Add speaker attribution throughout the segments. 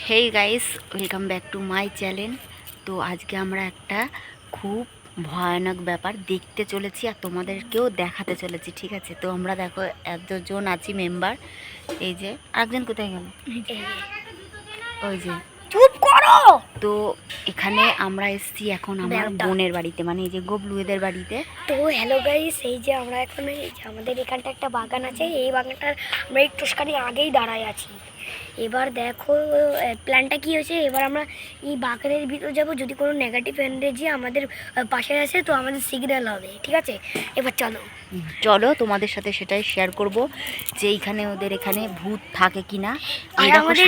Speaker 1: Hey guys, welcome back to my channel. তো আজকে আমরা একটা খুব ভয়ানক ব্যাপার দেখতে চলেছি আর তোমাদেরকেও দেখাতে চলেছি, ঠিক আছে? তো আমরা দেখো এতজন আছি মেম্বার। এই যে আরেকজন কোথায় গেল? ওই যে
Speaker 2: চুপ করো।
Speaker 1: তো এখানে আমরা এসেছি এখন আমার বোনের বাড়িতে, মানে এই যে গবলু এদের বাড়িতে।
Speaker 2: তো হ্যালো গাইস, এই যে আমরা এখন এই যে আমাদের এখানটা একটা বাগান আছে, এই বাগানটার আমরা একটুখানি আগেই দাঁড়ায় আছি। এবার দেখো প্ল্যানটা কি হয়েছে। এবার আমরা এই বাগানের ভিতর যাব, যদি কোনো নেগেটিভ এনার্জি আমাদের পাশে আসে তো আমাদের সিগন্যাল হবে, ঠিক আছে? এবার চলো
Speaker 1: তোমাদের সাথে সেটাই শেয়ার করব যে এইখানে ওদের এখানে ভূত থাকে কিনা।
Speaker 2: আর আমাদের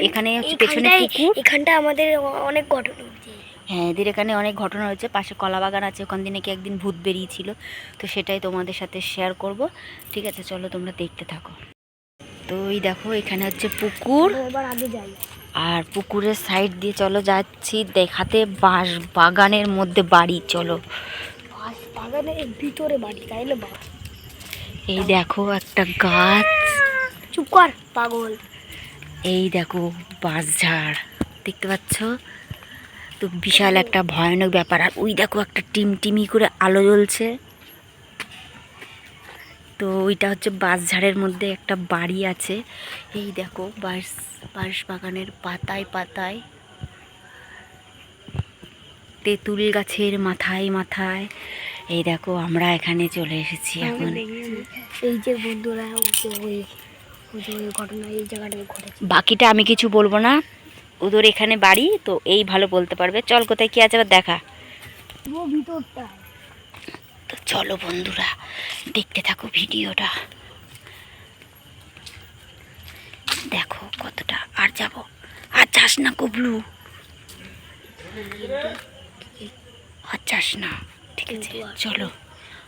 Speaker 1: এখানে হচ্ছে পেছনে পুকুর,
Speaker 2: এখানটা আমাদের অনেক ঘটনা হচ্ছে।
Speaker 1: হ্যাঁ, এদের এখানে অনেক ঘটনা হয়েছে। পাশে কলা বাগান আছে, ওখান দিনে কি একদিন ভূত বেরিয়েছিল। তো সেটাই তোমাদের সাথে শেয়ার করব, ঠিক আছে? চলো তোমরা দেখতে থাকো। তো এই দেখো এখানে হচ্ছে পুকুর,
Speaker 2: এবার আগে যাই।
Speaker 1: আর পুকুরের সাইড দিয়ে চলো যাচ্ছি দেখাতে বাঁশ বাগানের মধ্যে বাড়ি। চলো,
Speaker 2: বাঁশ বাগানের ভিতরে বাড়ি, তাইলে বাবা।
Speaker 1: এই দেখো একটা গাছ।
Speaker 2: চুপ কর পাগল।
Speaker 1: এই দেখো বাঁশঝাড়, দেখতে পাচ্ছ তো? বিশাল একটা ভয়ানক ব্যাপার। আর ওই দেখো একটা টিমটিমি করে আলো জ্বলছে। তো ওইটা হচ্ছে বাঁশঝাড়ের মধ্যে একটা বাড়ি আছে। এই দেখো বাঁশ বাগানের পাতায় পাতায়, তেঁতুল গাছের মাথায় মাথায়। এই দেখো আমরা এখানে চলে এসেছি এখন।
Speaker 2: এই যে বন্ধুরা, ওই ঘটনা এই জায়গাটায় ঘটেছে।
Speaker 1: বাকিটা আমি কিছু বলবো না, ওদের এখানে বাড়ি তো এই ভালো বলতে পারবে। চল, কোথায় কি আছে আবার দেখা।
Speaker 2: ভিতরটা
Speaker 1: তো চলো বন্ধুরা, দেখতে থাকো ভিডিওটা। দেখো কতটা। আর যাবো, আর যাস না কবলু, আর যাস না, ঠিক আছে? চলো।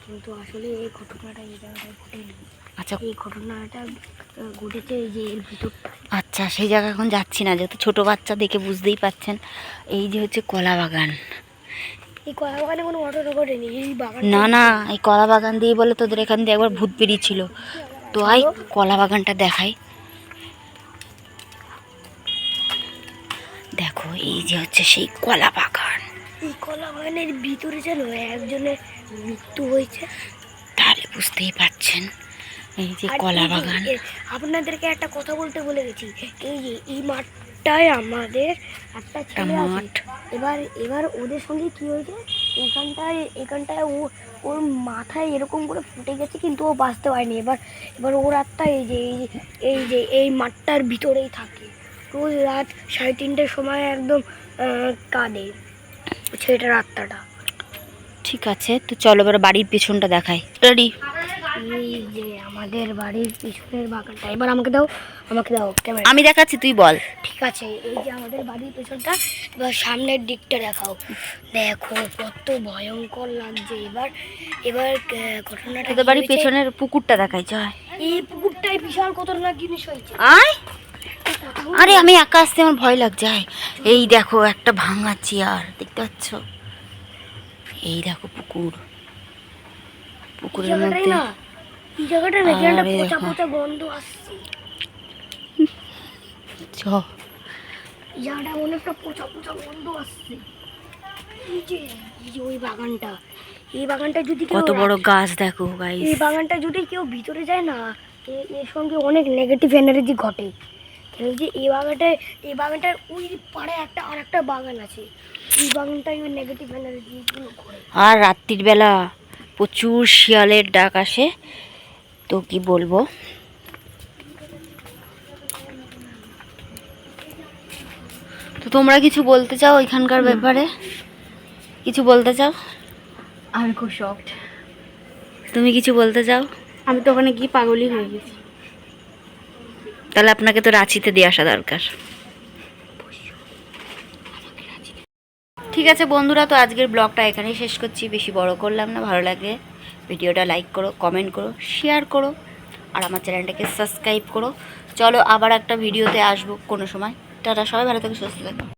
Speaker 2: কিন্তু আসলে এই ঘটনাটা এই জায়গাটায় ঘটেনি।
Speaker 1: আচ্ছা,
Speaker 2: এই ঘটনাটা ঘটেছে এই যে এর ভিতরটা।
Speaker 1: আচ্ছা, সেই জায়গা এখন যাচ্ছি না, যেহেতু ছোট বাচ্চা দেখে বুঝতেই পাচ্ছেন। এই যে হচ্ছে কলা বাগান।
Speaker 2: এই কলা বাগানে কোনো ঘটনা ঘটেনি, এই বাগান।
Speaker 1: না না, এই কলা বাগান দিয়ে বলে তোদের এখান দিয়ে একবার ভূত বেরিয়েছিল। তো আই কলা বাগানটা দেখাই। দেখো এই যে হচ্ছে সেই কলা বাগান।
Speaker 2: এই কলা বাগানের ভিতরে যেন একজনের মৃত্যু হয়েছে।
Speaker 1: তাহলে বুঝতেই পাচ্ছেন এই যে কলা বাগান।
Speaker 2: আপনাদেরকে একটা কথা বলতে ভুলে গেছি। এই যে এই মাঠটায় আমাদের একটা ছেলে আছে। এবার ওদের সঙ্গে কি হয়েছে, এখানটায় ওর মাথায় এরকম করে ফুটে গেছে, কিন্তু ও বাঁচতে পারেনি। এবার ওর আত্মা এই মাঠটার ভিতরেই থাকে। রোজ রাত 3:30টার সময় একদম কাঁদে ছেলেটার আত্মাটা।
Speaker 1: ঠিক আছে, তো চলো এবার বাড়ির পেছনটা দেখাই। রেডি?
Speaker 2: এই যে আমাদের বাড়ির পিছনের বাগানটা। এবার আমাকে দাও ক্যামেরা।
Speaker 1: আমি দেখাচ্ছি, তুই বল।
Speaker 2: ঠিক আছে, এই যে আমাদের বাড়ির পেছনটা। এবার সামনের দিকটা দেখাও। দেখো কত ভয়ঙ্কর লাগছে। এবার ঘটনাটা
Speaker 1: তোদের বাড়ির পেছনের পুকুরটা দেখাই, চল।
Speaker 2: এই পুকুরটাই বিশাল খতরনাক জিনিস হয়েছে।
Speaker 1: আয়, আরে আমি একা আসতে আমার ভয় লাগছে। এই দেখো একটা ভাঙা চেয়ার, দেখতে পাচ্ছ? এই দেখো পুকুরের মধ্যে।
Speaker 2: এই জায়গাটা নাকি একটা পচা পচা গন্ধ আসছে।
Speaker 1: চ,
Speaker 2: এই জায়গাটা মনে একটা পচা পচা গন্ধ আসছে। এই যে ওই বাগানটা, এই বাগানটা যদি
Speaker 1: কত বড় গাছ দেখো গাইস।
Speaker 2: এই বাগানটা যদি কেউ ভিতরে যায় না, এর সঙ্গে অনেক নেগেটিভ এনার্জি ঘটে। কেন যে এই বাগানটার ওই পাড়ে আর একটা বাগান আছে। এই বাগানটাই ওই নেগেটিভ এনার্জি গুলো ঘটে।
Speaker 1: আর রাত্রির বেলা প্রচুর শিয়ালের ডাক আসে, তো কি বলবো। তো তোমরা কিছু বলতে চাও এখানকার ব্যাপারে? কিছু বলতে চাও?
Speaker 2: আমি খুব শকড।
Speaker 1: তুমি কিছু বলতে চাও?
Speaker 2: আমি তো ওখানে গিয়ে পাগলই হয়ে গেছি।
Speaker 1: তাহলে আপনাকে তো রাঁচিতে দিয়ে আসা দরকার। ঠিক আছে বন্ধুরা, তো আজকের ব্লগটা এখানেই শেষ করছি, বেশি বড় করলাম না। ভালো লাগে ভিডিওটা লাইক করো, কমেন্ট করো, শেয়ার করো, আর আমার চ্যানেলটাকে সাবস্ক্রাইব করো। চলো আবার একটা ভিডিওতে আসবো কোনো সময়। টাটা, সবাই ভালো থেকে সুস্থ থাকো।